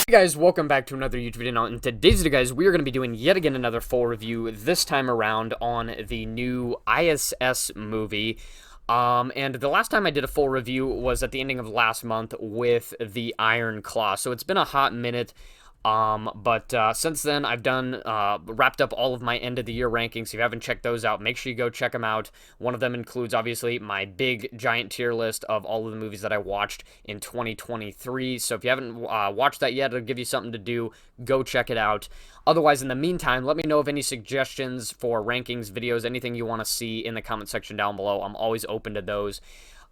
Hey guys, welcome back to another YouTube video. Now, in today's video, guys, we are going to be doing yet again another full review, this time around on the new I.S.S. movie. And the last time I did a full review was at the ending of last month with the Iron Claw. So it's been a hot minute. But since then, I've done, wrapped up all of my end of the year rankings. If you haven't checked those out, make sure you go check them out. One of them includes, obviously, my big giant tier list of all of the movies that I watched in 2023. So if you haven't watched that yet, it'll give you something to do. Go check it out. Otherwise, in the meantime, let me know of any suggestions for rankings, videos, anything you want to see in the comment section down below. I'm always open to those.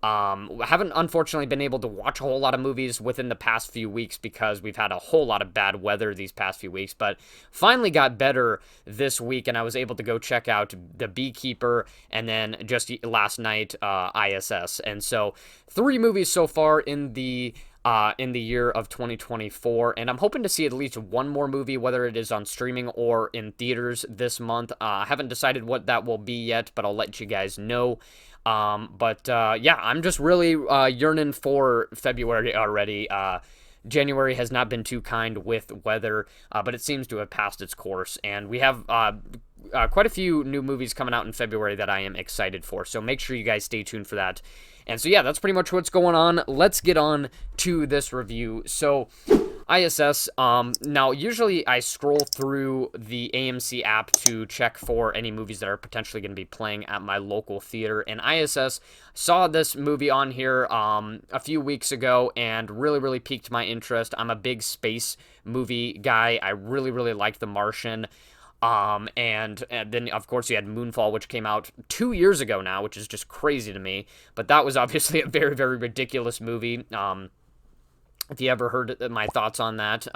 Haven't unfortunately been able to watch a whole lot of movies within the past few weeks because we've had a whole lot of bad weather these past few weeks, but finally got better this week and I was able to go check out The Beekeeper and then just last night, I.S.S. And so 3 movies so far in the year of 2024, and I'm hoping to see at least one more movie, whether it is on streaming or in theaters this month. I haven't decided what that will be yet, but I'll let you guys know. Yeah, I'm just really yearning for February already. January has not been too kind with weather, but it seems to have passed its course, and we have quite a few new movies coming out in February that I am excited for, so make sure you guys stay tuned for that. And so yeah, that's pretty much what's going on. Let's get on to this review. So I.S.S. Now, usually I scroll through the AMC app to check for any movies that are potentially going to be playing at my local theater, and I.S.S. saw this movie on here a few weeks ago and really piqued my interest. I'm a big space movie guy. I really liked The Martian. And then, of course, you had Moonfall, which came out 2 years ago now, which is just crazy to me. But that was obviously a very ridiculous movie. If you ever heard my thoughts on that,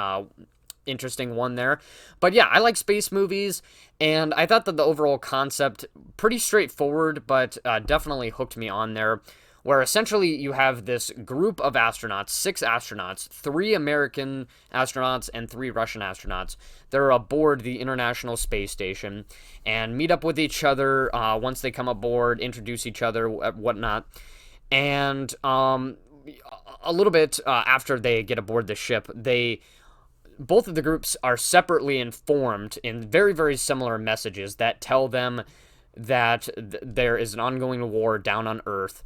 interesting one there. But yeah, I like space movies, and I thought that the overall concept, pretty straightforward, but definitely hooked me on there. Where essentially you have this group of astronauts, 6 astronauts, 3 American astronauts and 3 Russian astronauts. They're aboard the International Space Station and meet up with each other once they come aboard, introduce each other, whatnot. And a little bit after they get aboard the ship, both of the groups are separately informed in very similar messages that tell them that there is an ongoing war down on Earth.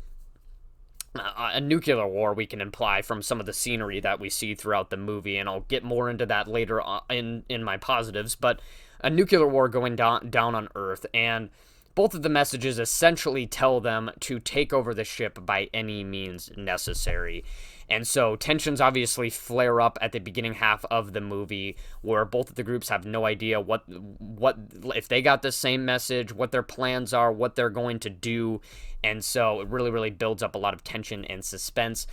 A nuclear war, we can imply from some of the scenery that we see throughout the movie, and I'll get more into that later in my positives, but a nuclear war going down on Earth, and both of the messages essentially tell them to take over the ship by any means necessary. And so tensions obviously flare up at the beginning half of the movie, where both of the groups have no idea what if they got the same message, what their plans are, what they're going to do. And so it really builds up a lot of tension and suspense.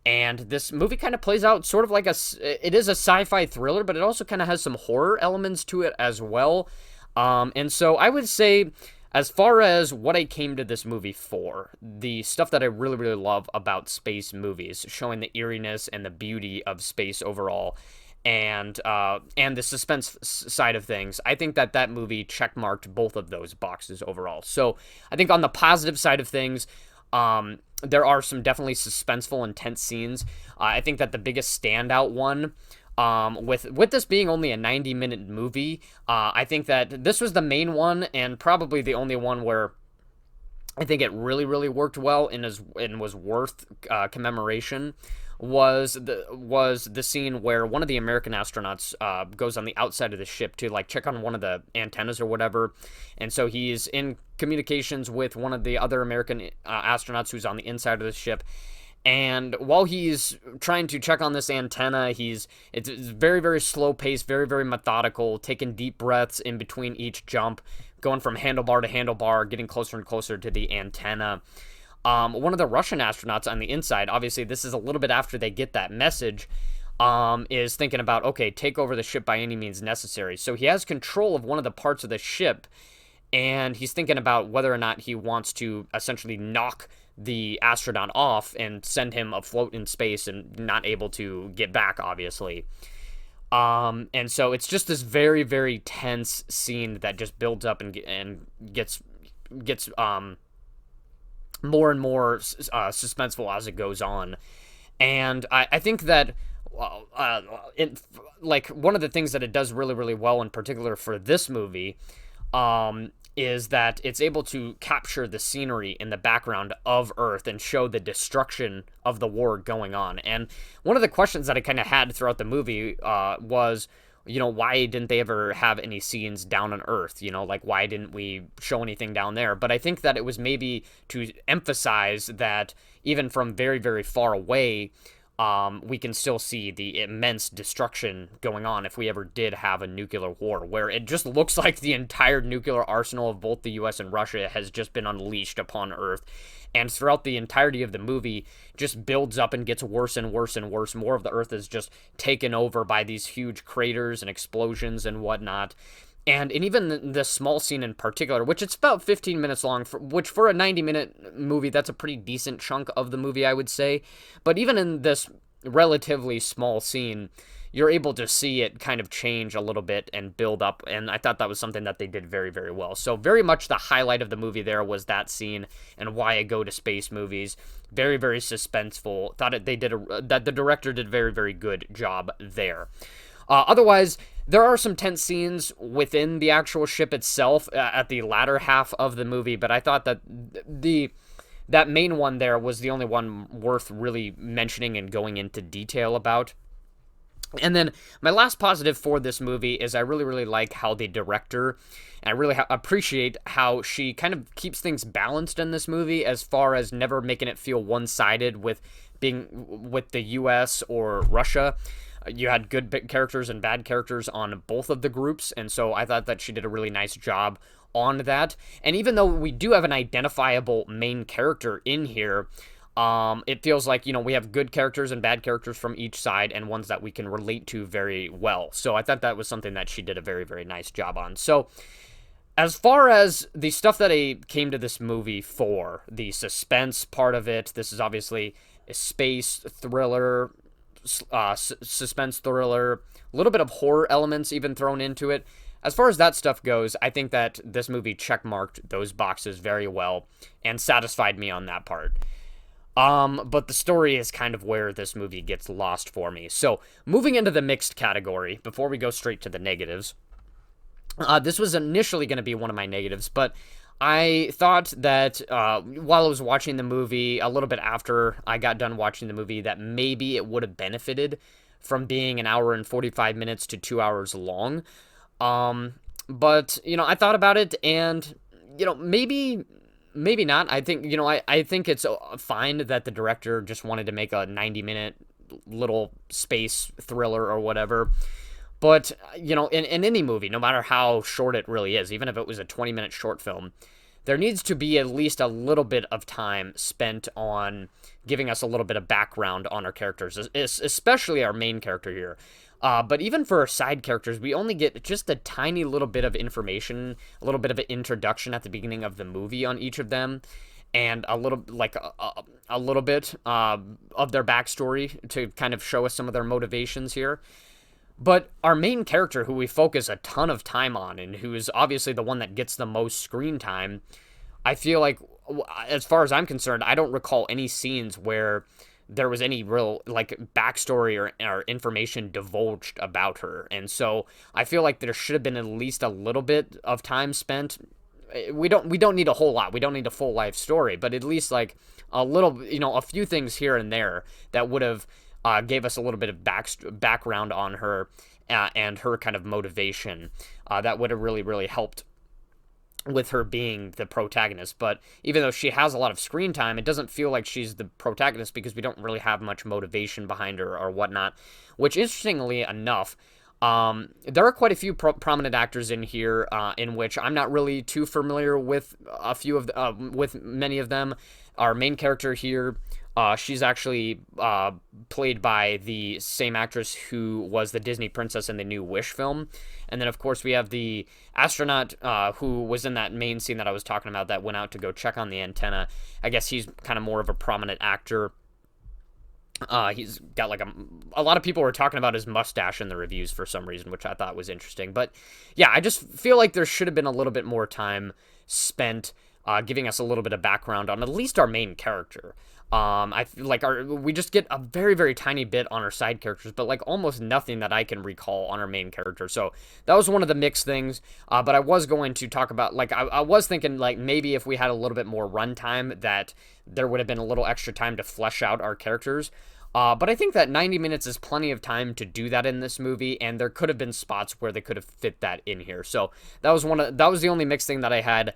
And this movie kind of plays out sort of like it is a sci-fi thriller, but it also kind of has some horror elements to it as well. And so I would say, as far as what I came to this movie for, the stuff that I really love about space movies, showing the eeriness and the beauty of space overall, and the suspense side of things, I think that movie checkmarked both of those boxes overall. So I think on the positive side of things, there are some definitely suspenseful, intense scenes. I think that the biggest standout one, with this being only a 90-minute movie, I think that this was the main one and probably the only one where I think it really worked well and was worth commemoration. Was the scene where one of the American astronauts goes on the outside of the ship to like check on one of the antennas or whatever, and so he's in communications with one of the other American astronauts who's on the inside of the ship. And while he's trying to check on this antenna, it's very slow paced, very methodical, taking deep breaths in between each jump, going from handlebar to handlebar, getting closer and closer to the antenna. One of the Russian astronauts on the inside, obviously this is a little bit after they get that message, is thinking about, okay, take over the ship by any means necessary. So he has control of one of the parts of the ship, and he's thinking about whether or not he wants to essentially knock the astronaut off and send him afloat in space and not able to get back, obviously. And so it's just this very tense scene that just builds up and gets more and more suspenseful as it goes on. And I think that in, like, one of the things that it does really, really well, in particular for this movie, is that it's able to capture the scenery in the background of Earth and show the destruction of the war going on. And one of the questions that I kind of had throughout the movie was, why didn't they ever have any scenes down on Earth? Like, why didn't we show anything down there? But I think that it was maybe to emphasize that even from very, very far away, we can still see the immense destruction going on if we ever did have a nuclear war, where it just looks like the entire nuclear arsenal of both the US and Russia has just been unleashed upon Earth. And throughout the entirety of the movie, just builds up and gets worse and worse and worse. More of the Earth is just taken over by these huge craters and explosions and whatnot. And even the small scene in particular, which it's about 15 minutes long, which for a 90-minute movie, that's a pretty decent chunk of the movie, I would say. But even in this relatively small scene, you're able to see it kind of change a little bit and build up, and I thought that was something that they did very, very well. So very much the highlight of the movie there was that scene, and why I go to space movies. Very, very suspenseful. Thought that the director did a very, very good job there. Otherwise, there are some tense scenes within the actual ship itself at the latter half of the movie, but I thought that that main one there was the only one worth really mentioning and going into detail about. And then my last positive for this movie is I really, really like how the director, and I really appreciate how she kind of keeps things balanced in this movie, as far as never making it feel one-sided with the US or Russia. You had good characters and bad characters on both of the groups, and so I thought that she did a really nice job on that. And even though we do have an identifiable main character in here, it feels like, we have good characters and bad characters from each side, and ones that we can relate to very well. So I thought that was something that she did a very, very nice job on. So as far as the stuff that I came to this movie for, the suspense part of it, this is obviously a space thriller, suspense thriller, a little bit of horror elements even thrown into it. As far as that stuff goes, I think that this movie checkmarked those boxes very well and satisfied me on that part. But the story is kind of where this movie gets lost for me. So, moving into the mixed category, before we go straight to the negatives, this was initially going to be one of my negatives, but I thought that while I was watching the movie, a little bit after I got done watching the movie, that maybe it would have benefited from being an hour and 45 minutes to 2 hours long. But, I thought about it, and, maybe not. I think, I think it's fine that the director just wanted to make a 90-minute little space thriller or whatever. But, in any movie, no matter how short it really is, even if it was a 20-minute short film, there needs to be at least a little bit of time spent on giving us a little bit of background on our characters, especially our main character here. But even for our side characters, we only get just a tiny little bit of information, a little bit of an introduction at the beginning of the movie on each of them, and a little, like, a little bit of their backstory to kind of show us some of their motivations here. But our main character, who we focus a ton of time on, and who is obviously the one that gets the most screen time, I feel like, as far as I'm concerned, I don't recall any scenes where there was any real, like, backstory or information divulged about her. And so I feel like there should have been at least a little bit of time spent. We don't need a whole lot. We don't need a full life story, but at least, like, a little, a few things here and there that would have gave us a little bit of background on her and her kind of motivation. That would have really, really helped with her being the protagonist. But even though she has a lot of screen time, it doesn't feel like she's the protagonist, because we don't really have much motivation behind her or whatnot. Which, interestingly enough, there are quite a few prominent actors in here, in which I'm not really too familiar with a few of with many of them. Our main character here, she's actually played by the same actress who was the Disney princess in the new Wish film. And then, of course, we have the astronaut who was in that main scene that I was talking about, that went out to go check on the antenna. I guess he's kind of more of a prominent actor. He's got, like, a lot of people were talking about his mustache in the reviews for some reason, which I thought was interesting. But yeah, I just feel like there should have been a little bit more time spent giving us a little bit of background on at least our main character. I feel like we just get a very, very tiny bit on our side characters, but like almost nothing that I can recall on our main character. So that was one of the mixed things. But I was going to talk about, like, I was thinking like maybe if we had a little bit more runtime, that there would have been a little extra time to flesh out our characters. But I think that 90 minutes is plenty of time to do that in this movie, and there could have been spots where they could have fit that in here. So that was the only mixed thing that I had.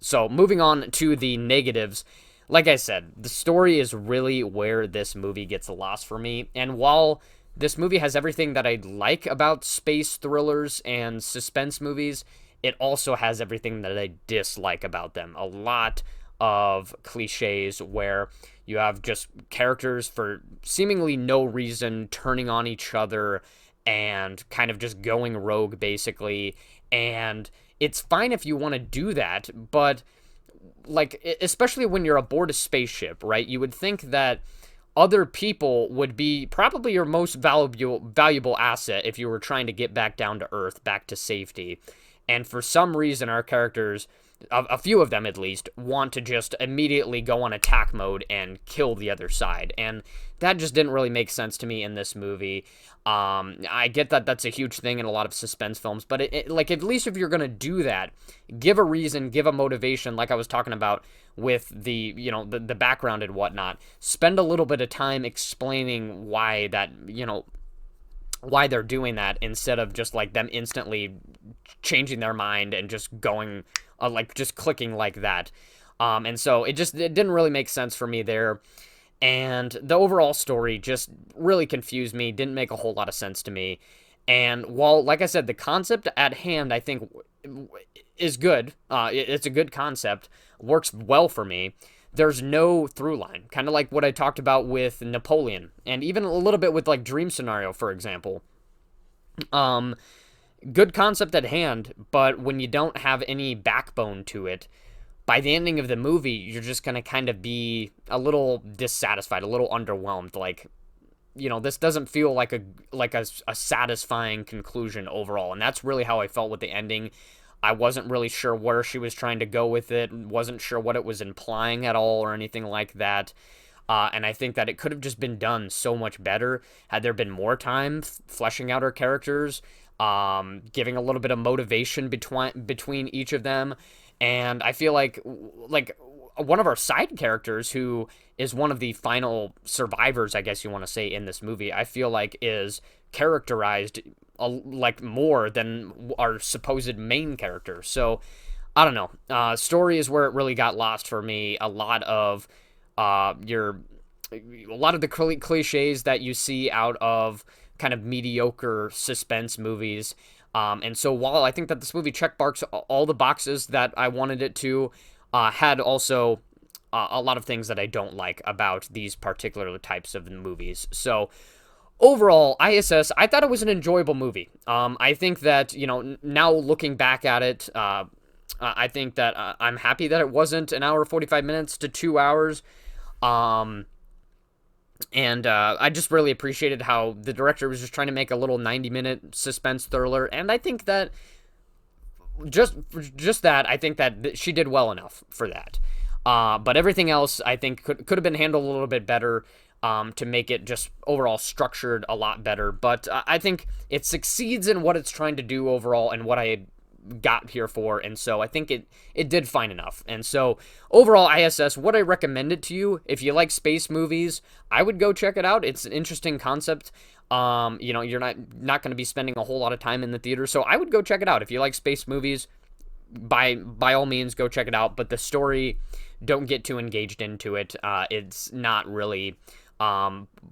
So moving on to the negatives. Like I said, the story is really where this movie gets lost for me. And while this movie has everything that I like about space thrillers and suspense movies, it also has everything that I dislike about them. A lot of cliches where you have just characters for seemingly no reason turning on each other and kind of just going rogue, basically. And it's fine if you want to do that, but like, especially when you're aboard a spaceship, right? You would think that other people would be probably your most valuable asset if you were trying to get back down to Earth, back to safety. And for some reason, our characters, a few of them at least, want to just immediately go on attack mode and kill the other side. And that just didn't really make sense to me in this movie. I get that that's a huge thing in a lot of suspense films, but like, at least if you're going to do that, give a reason, give a motivation, like I was talking about with the, the background and whatnot. Spend a little bit of time explaining why that, why they're doing that, instead of just like them instantly changing their mind and just going, like, just clicking like that. And so it didn't really make sense for me there. And the overall story just really confused me, didn't make a whole lot of sense to me. And while, like I said, the concept at hand, I think, is good, it's a good concept, works well for me, there's no through line. Kind of like what I talked about with Napoleon, and even a little bit with, like, Dream Scenario, for example. Good concept at hand, but when you don't have any backbone to it, by the ending of the movie, you're just going to kind of be a little dissatisfied, a little underwhelmed. Like, this doesn't feel like a satisfying conclusion overall. And that's really how I felt with the ending. I wasn't really sure where she was trying to go with it, wasn't sure what it was implying at all or anything like that. And I think that it could have just been done so much better had there been more time fleshing out her characters, giving a little bit of motivation between each of them. And I feel like one of our side characters, who is one of the final survivors, I guess you want to say, in this movie, I feel like is characterized like more than our supposed main character. So I don't know. Story is where it really got lost for me. A lot of the cliches that you see out of kind of mediocre suspense movies. And so while I think that this movie checkmarks all the boxes that I wanted it to, had also a lot of things that I don't like about these particular types of movies. So overall, I.S.S., I thought it was an enjoyable movie. I think that, now looking back at it, I think that I'm happy that it wasn't an hour 45 minutes to 2 hours. And I just really appreciated how the director was just trying to make a little 90-minute suspense thriller. And I think that just that, I think that she did well enough for that. But everything else, I think, could have been handled a little bit better, to make it just overall structured a lot better. But I think it succeeds in what it's trying to do overall and what I had got here for, and so I think it did fine enough. And so overall, I.S.S., would I recommend it to you? If you like space movies, I would go check it out. It's an interesting concept. You're not going to be spending a whole lot of time in the theater, so I would go check it out. If you like space movies, by all means, go check it out. But the story, don't get too engaged into it. It's not really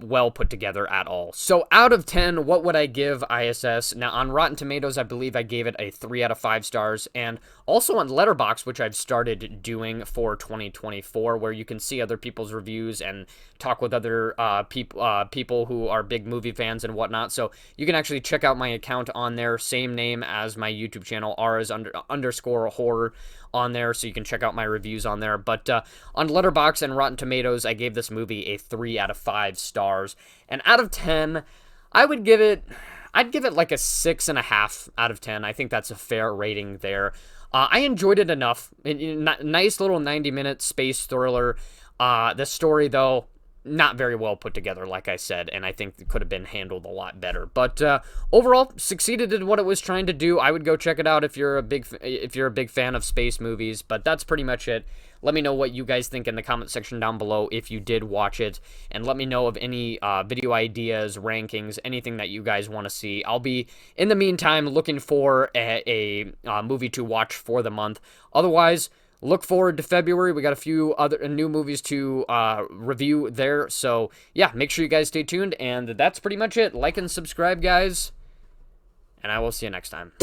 well put together at all. So out of 10, what would I give I.S.S.? Now, on Rotten Tomatoes, I believe I gave it a 3 out of 5 stars, and also on Letterboxd, which I've started doing for 2024, where you can see other people's reviews and talk with other people who are big movie fans and whatnot. So you can actually check out my account on there, same name as my YouTube channel, _horror on there, so you can check out my reviews on there. But on Letterboxd and Rotten Tomatoes, I gave this movie a 3 out of 5 stars. And out of 10, I'd give it like a 6.5 out of 10. I think that's a fair rating there. I enjoyed it enough. Nice little 90-minute space thriller. The story, though, not very well put together, like I said, and I think it could have been handled a lot better. But overall, succeeded in what it was trying to do. I would go check it out if you're a big fan of space movies. But that's pretty much it. Let me know what you guys think in the comment section down below if you did watch it, and let me know of any video ideas, rankings, anything that you guys want to see. I'll be, in the meantime, looking for a movie to watch for the month. Otherwise, look forward to February. We got a few other new movies to review there. So, yeah, make sure you guys stay tuned. And that's pretty much it. Like and subscribe, guys. And I will see you next time.